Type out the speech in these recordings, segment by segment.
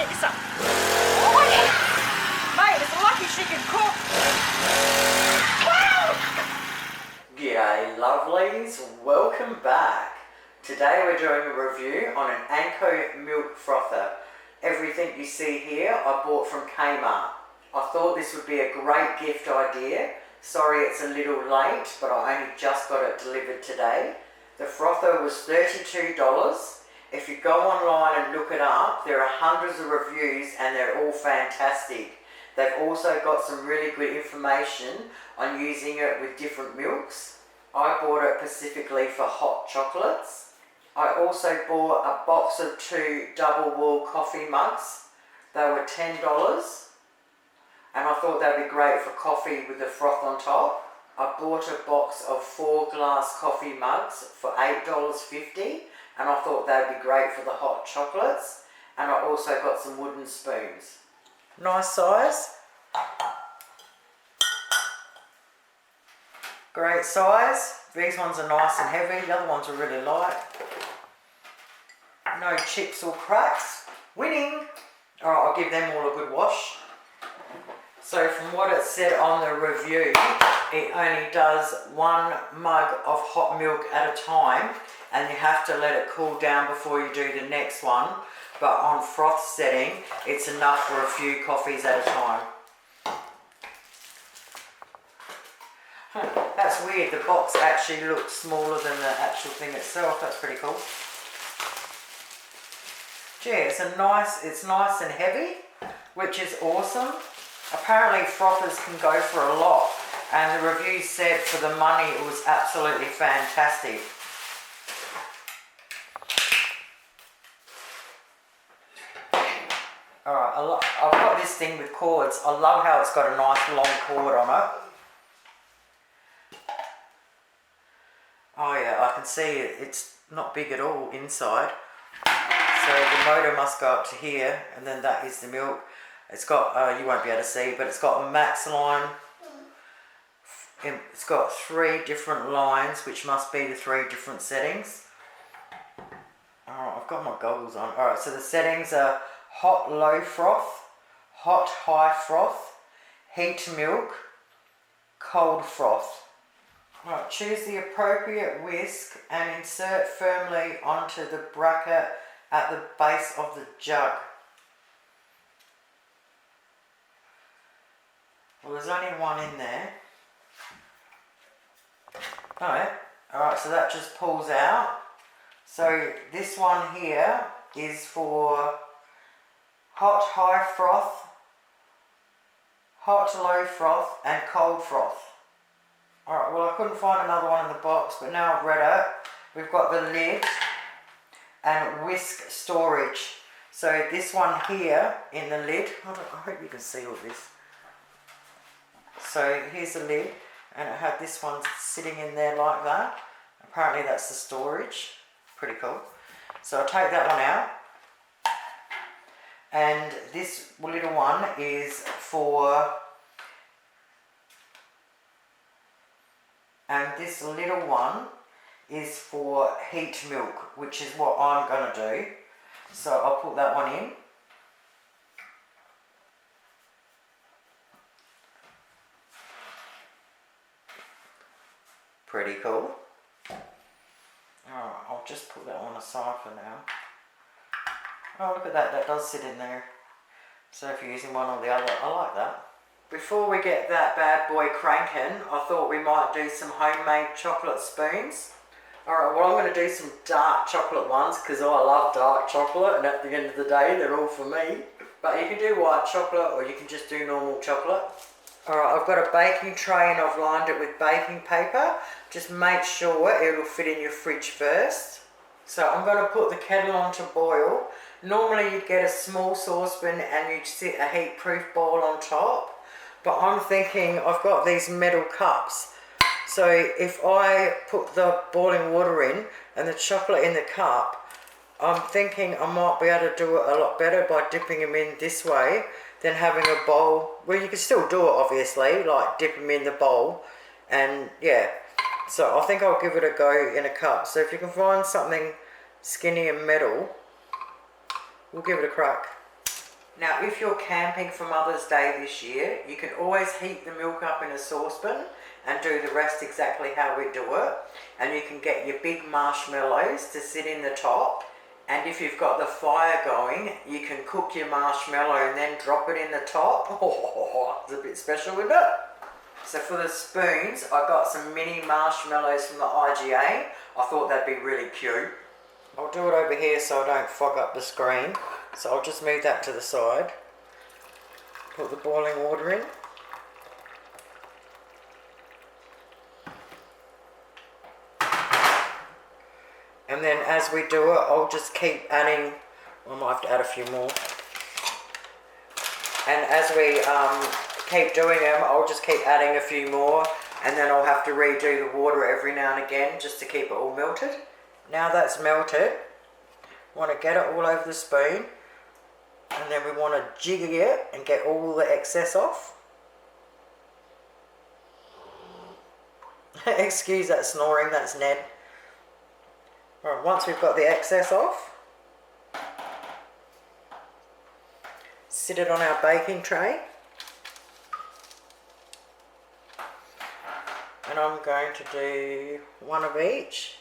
get you some. Oh yeah. Mate, it's lucky she can cook. Wow! G'day lovelies, welcome back. Today we're doing a review on an Anko Milk Frother. Everything you see here I bought from Kmart. I thought this would be a great gift idea. Sorry it's a little late, but I only just got it delivered today. The frother was $32. If you go online and look it up, there are hundreds of reviews and they're all fantastic. They've also got some really good information on using it with different milks. I bought it specifically for hot chocolates. I also bought a box of 2 double wall coffee mugs. They were $10 and I thought they'd be great for coffee with the froth on top. I bought a box of 4 glass coffee mugs for $8.50 and I thought they'd be great for the hot chocolates. And I also got some wooden spoons. Nice size. Great size. These ones are nice and heavy, the other ones are really light. No chips or cracks. Winning! Alright, I'll give them all a good wash. So from what it said on the review, it only does 1 mug of hot milk at a time and you have to let it cool down before you do the next one. But on froth setting, it's enough for a few coffees at a time. That's weird, the box actually looks smaller than the actual thing itself. That's pretty cool. Yeah, it's nice and heavy, which is awesome. Apparently frothers can go for a lot, and the review said for the money it was absolutely fantastic. Alright, I've got this thing with cords. I love how it's got a nice long cord on it. Oh yeah, I can see it's not big at all inside. So the motor must go up to here, and then that is the milk. It's got, you won't be able to see, but it's got a max line. It's got 3 different lines, which must be the 3 different settings. Alright, I've got my goggles on. Alright, so the settings are hot low froth, hot high froth, heat milk, cold froth. Right, choose the appropriate whisk and insert firmly onto the bracket at the base of the jug. Well, there's only one in there. Alright, so that just pulls out. So this one here is for hot high froth, hot low froth and cold froth. Alright, well I couldn't find another one in the box, but now I've read it. We've got the lid and whisk storage. So this one here in the lid, I hope you can see all this. So here's the lid, and it had this one sitting in there like that. Apparently that's the storage. Pretty cool. So I'll take that one out. And this little one is for... And this little one is for heat milk, which is what I'm going to do. So I'll put that one in. Pretty cool. Alright, I'll just put that one aside for now. Oh, look at that, that does sit in there. So if you're using one or the other, I like that. Before we get that bad boy cranking, I thought we might do some homemade chocolate spoons. Alright, well I'm going to do some dark chocolate ones because I love dark chocolate, and at the end of the day they're all for me. But you can do white chocolate or you can just do normal chocolate. Alright, I've got a baking tray and I've lined it with baking paper. Just make sure it'll fit in your fridge first. So I'm going to put the kettle on to boil. Normally you'd get a small saucepan and you'd sit a heat-proof bowl on top. But I'm thinking I've got these metal cups. So if I put the boiling water in and the chocolate in the cup, I'm thinking I might be able to do it a lot better by dipping them in this way than having a bowl. Well, you can still do it obviously, like dip them in the bowl, and yeah. So I think I'll give it a go in a cup. So if you can find something skinny and metal, we'll give it a crack. Now, if you're camping for Mother's Day this year, you can always heat the milk up in a saucepan and do the rest exactly how we do it. And you can get your big marshmallows to sit in the top. And if you've got the fire going, you can cook your marshmallow and then drop it in the top. Oh, it's a bit special, isn't it? So for the spoons, I got some mini marshmallows from the IGA. I thought that'd be really cute. I'll do it over here so I don't fog up the screen. So I'll just move that to the side. Put the boiling water in. And then as we do it, I'll just keep adding, I might have to add a few more. And as we keep doing them, I'll just keep adding a few more, and then I'll have to redo the water every now and again just to keep it all melted. Now that's melted, want to get it all over the spoon, and then we want to jiggy it and get all the excess off. Excuse that snoring, that's Ned. Alright, once we've got the excess off, sit it on our baking tray. And I'm going to do one of each.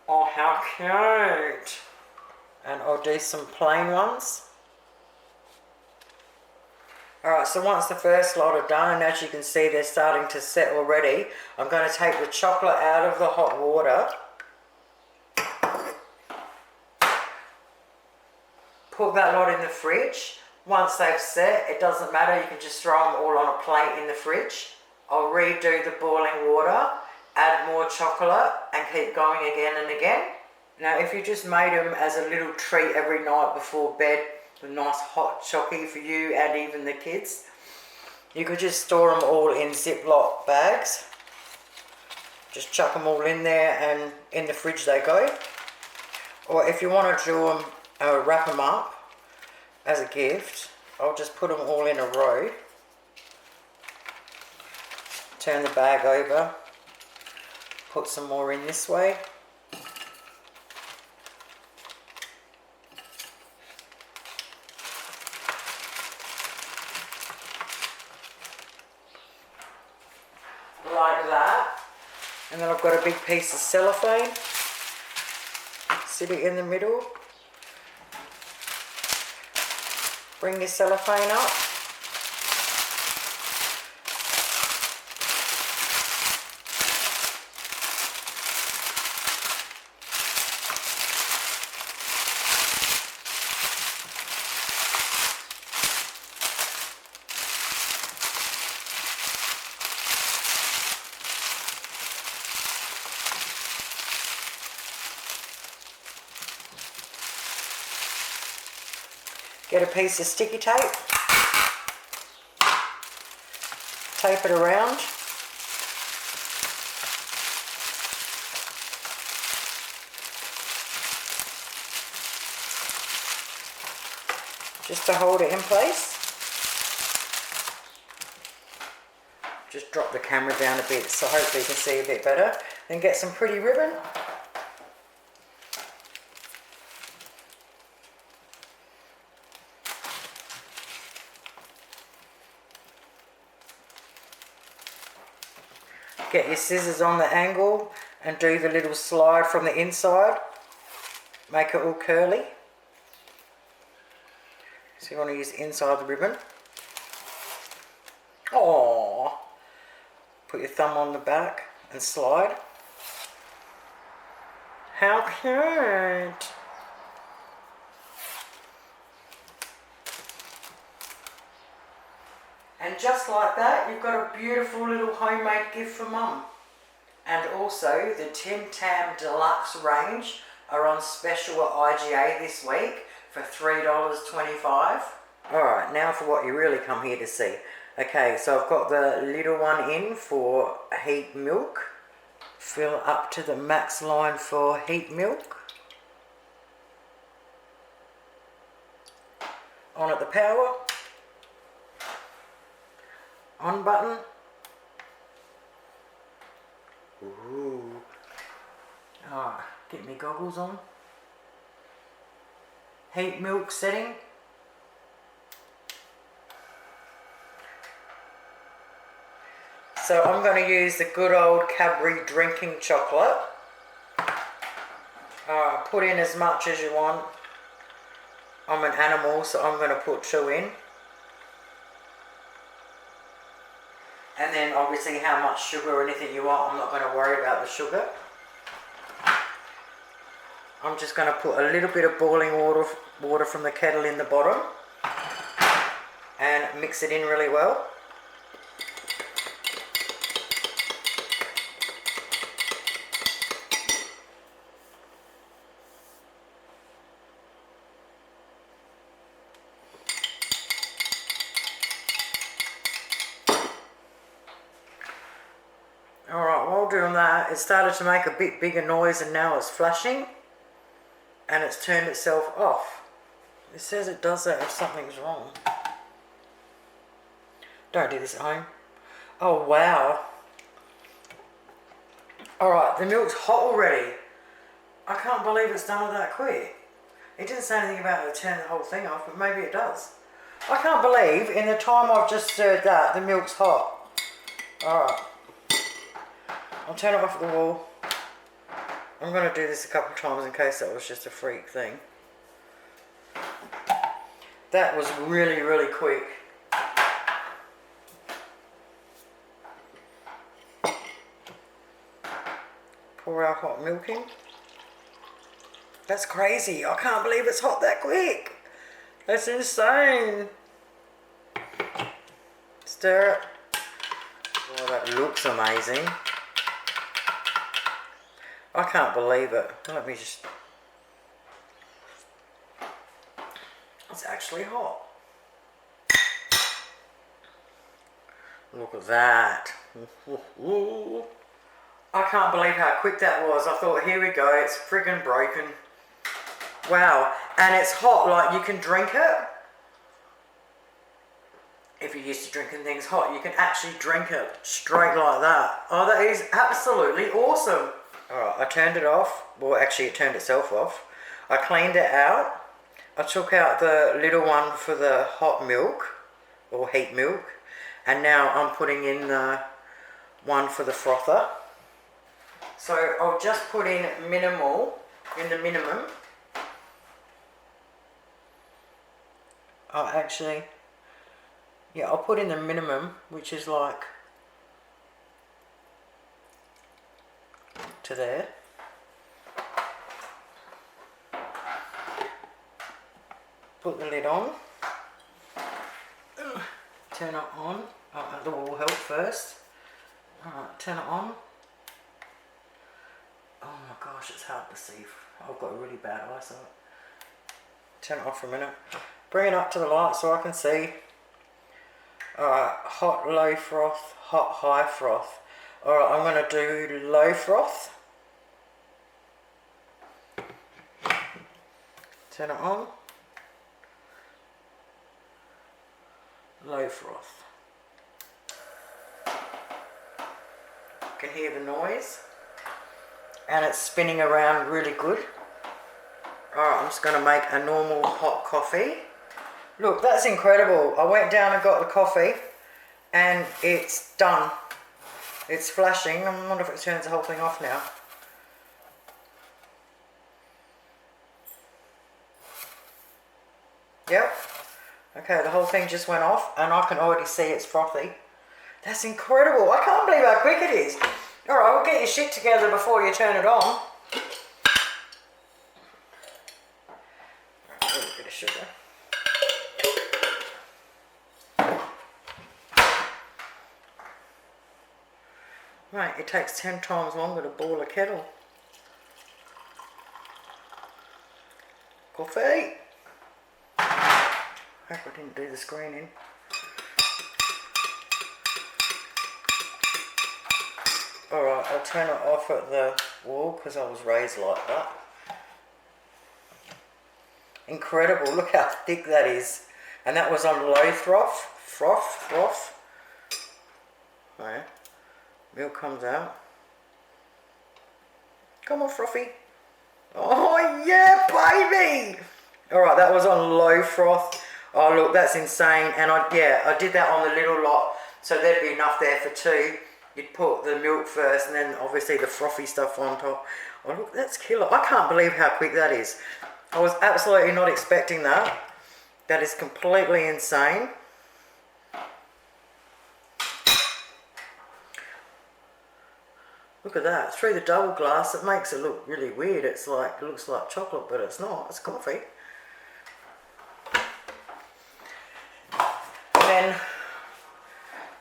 Oh, how cute! And I'll do some plain ones. Alright, so once the first lot are done, and as you can see they're starting to set already, I'm going to take the chocolate out of the hot water. Put that lot in the fridge. Once they've set, it doesn't matter, you can just throw them all on a plate in the fridge. I'll redo the boiling water, add more chocolate, and keep going again and again. Now if you just made them as a little treat every night before bed, a nice hot chocky for you and even the kids, you could just store them all in Ziploc bags. Just chuck them all in there and in the fridge they go. Or if you want to do them, wrap them up as a gift, I'll just put them all in a row. Turn the bag over, put some more in this way. Like that. And then I've got a big piece of cellophane. Sit it in the middle. Bring your cellophane up. Get a piece of sticky tape, tape it around, just to hold it in place. Just drop the camera down a bit so hopefully you can see a bit better. Then get some pretty ribbon. Get your scissors on the angle and do the little slide from the inside. Make it all curly. So you want to use the inside of the ribbon. Aww. Put your thumb on the back and slide. How cute! And just like that, you've got a beautiful little homemade gift for Mum. And also, the Tim Tam Deluxe range are on special at IGA this week for $3.25. Alright, now for what you really come here to see. Okay, so I've got the little one in for heat milk. Fill up to the max line for heat milk. On at the power. On button. Ooh. Alright, get me goggles on. Heat milk setting. So I'm going to use the good old Cadbury drinking chocolate. Put in as much as you want. I'm an animal, so I'm going to put 2 in. And then obviously how much sugar or anything you want, I'm not going to worry about the sugar. I'm just going to put a little bit of boiling water from the kettle in the bottom and mix it in really well. Alright, while doing that, it started to make a bit bigger noise and now it's flashing and it's turned itself off. It says it does that if something's wrong. Don't do this at home. Oh wow. Alright, the milk's hot already. I can't believe it's done it that quick. It didn't say anything about it turning the whole thing off, but maybe it does. I can't believe in the time I've just stirred that, the milk's hot. Alright. I'll turn it off at the wall. I'm going to do this a couple of times in case that was just a freak thing. That was really, really quick. Pour our hot milk in. That's crazy. I can't believe it's hot that quick. That's insane. Stir it. Oh, that looks amazing. I can't believe it. Let me just... It's actually hot. Look at that. I can't believe how quick that was. I thought, here we go, it's friggin' broken. Wow, and it's hot, like you can drink it. If you're used to drinking things hot, you can actually drink it straight like that. Oh, that is absolutely awesome. Alright, I turned it off. Well, actually it turned itself off. I cleaned it out. I took out the little one for the hot milk, or heat milk. And now I'm putting in the one for the frother. So I'll just put in minimal, in the minimum. Oh, actually, yeah, I'll put in the minimum, which is like to there. Put the lid on. Turn it on. Oh, the wall help first. Alright, turn it on. Oh my gosh, it's hard to see. I've got a really bad eyesight. Turn it off for a minute. Bring it up to the light so I can see. Alright, hot, low froth, hot, high froth. Alright, I'm going to do low froth. Turn it on. Low froth. You can hear the noise. And it's spinning around really good. Alright, I'm just going to make a normal hot coffee. Look, that's incredible. I went down and got the coffee and it's done. It's flashing. I wonder if it turns the whole thing off now. Yep. Okay, the whole thing just went off and I can already see it's frothy. That's incredible. I can't believe how quick it is. Alright, we'll get your shit together before you turn it on. A little bit of sugar. Right, it takes 10 times longer to boil a kettle. Coffee. I hope I didn't do the screen in. Alright, I'll turn it off at the wall because I was raised like that. Incredible, look how thick that is. And that was on low froth. Right. Milk comes out. Come on, Frothy. Oh, yeah, baby. All right, that was on low froth. Oh, look, that's insane. And I did that on the little lot. So there'd be enough there for two. You'd put the milk first and then obviously the frothy stuff on top. Oh, look, that's killer. I can't believe how quick that is. I was absolutely not expecting that. That is completely insane. Look at that. Through the double glass, it makes it look really weird. It's like, it looks like chocolate, but it's not. It's coffee. And then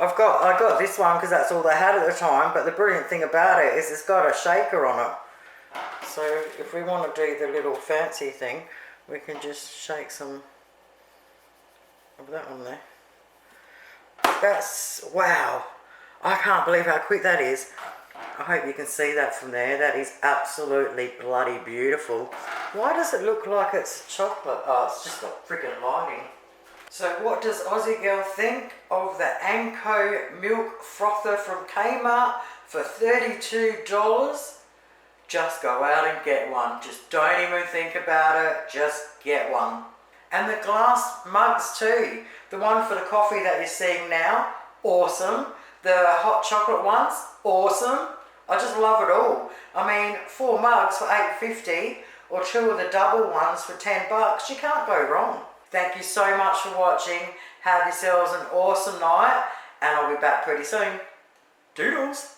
I got this one because that's all they had at the time, but the brilliant thing about it is it's got a shaker on it. So if we want to do the little fancy thing, we can just shake some of that on there. That's, wow. I can't believe how quick that is. I hope you can see that from there. That is absolutely bloody beautiful. Why does it look like it's chocolate? Oh, it's just the freaking lighting. So what does Aussie Girl think of the Anko Milk Frother from Kmart for $32? Just go out and get one. Just don't even think about it. Just get one. And the glass mugs too. The one for the coffee that you're seeing now, awesome. The hot chocolate ones, awesome. I just love it all. I mean, 4 mugs for $8.50 or 2 of the double ones for $10. You can't go wrong. Thank you so much for watching. Have yourselves an awesome night and I'll be back pretty soon. Doodles.